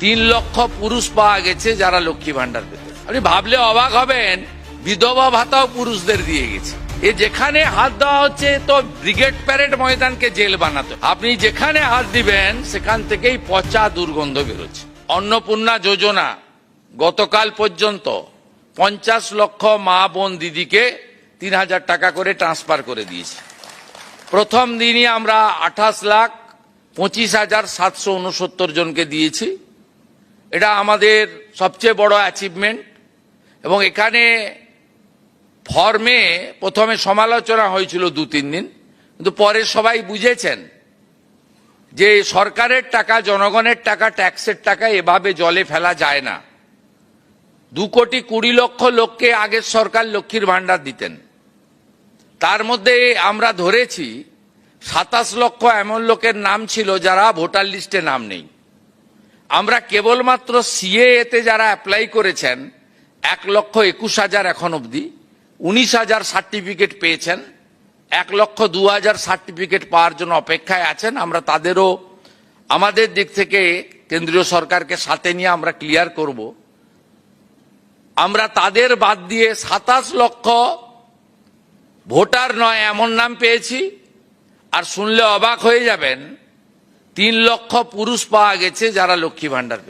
3 লক্ষ পুরুষ পাওয়া গেছে যারা লক্ষ্মী ভান্ডার পেতে। আপনি ভাবলে অবাক হবেন, বিধবা ভাতাও পুরুষদের দিয়ে গেছে। যেখানে হাত দেওয়া হচ্ছে তো ব্রিগেড প্যারেড ময়দানকে জেল বানাতে। আপনি যেখানে হাত দিবেন সেখান থেকেই পচা দুর্গন্ধ বেরোচ্ছে। অন্নপূর্ণা যোজনা গতকাল পর্যন্ত 50 লক্ষ মা বোন দিদিকে 3000 টাকা করে ট্রান্সফার করে দিয়েছি। প্রথম দিনই আমরা 28,25,769 জনকে দিয়েছি। এটা আমাদের সবচেয়ে বড় অ্যাচিভমেন্ট। এবং এখানে ফর্মে প্রথমে সমালোচনা হয়েছিল 2-3 দিন, কিন্তু পরে সবাই বুঝেছেন যে সরকারের টাকা, জনগণের টাকা, ট্যাক্সের টাকা এভাবে জলে ফেলা যায় না। 2,20,00,000 লোককে আগের সরকার লক্ষ্মীর ভান্ডার দিতেন। তার মধ্যে আমরা ধরেছি 27 লক্ষ এমন লোকের নাম ছিল যারা ভোটার লিস্টে নাম নেই। আমরা কেবলমাত্র সিএএতে যারা অ্যাপ্লাই করেছেন 1,21,000 এখন অবধি 19,000 সার্টিফিকেট পেয়েছেন। 1,02,000 সার্টিফিকেট পাওয়ার জন্য অপেক্ষায় আছেন। আমরা তাদেরও আমাদের দিক থেকে কেন্দ্রীয় সরকারকে সাথে নিয়ে আমরা ক্লিয়ার করব। আমরা তাদের বাদ দিয়ে 27 লক্ষ ভোটার নয় এমন নাম পেয়েছি। আর শুনলে অবাক হয়ে যাবেন, 3 লক্ষ পুরুষ পাওয়া গেছে যারা লক্ষ্মী ভান্ডার পেয়েছে।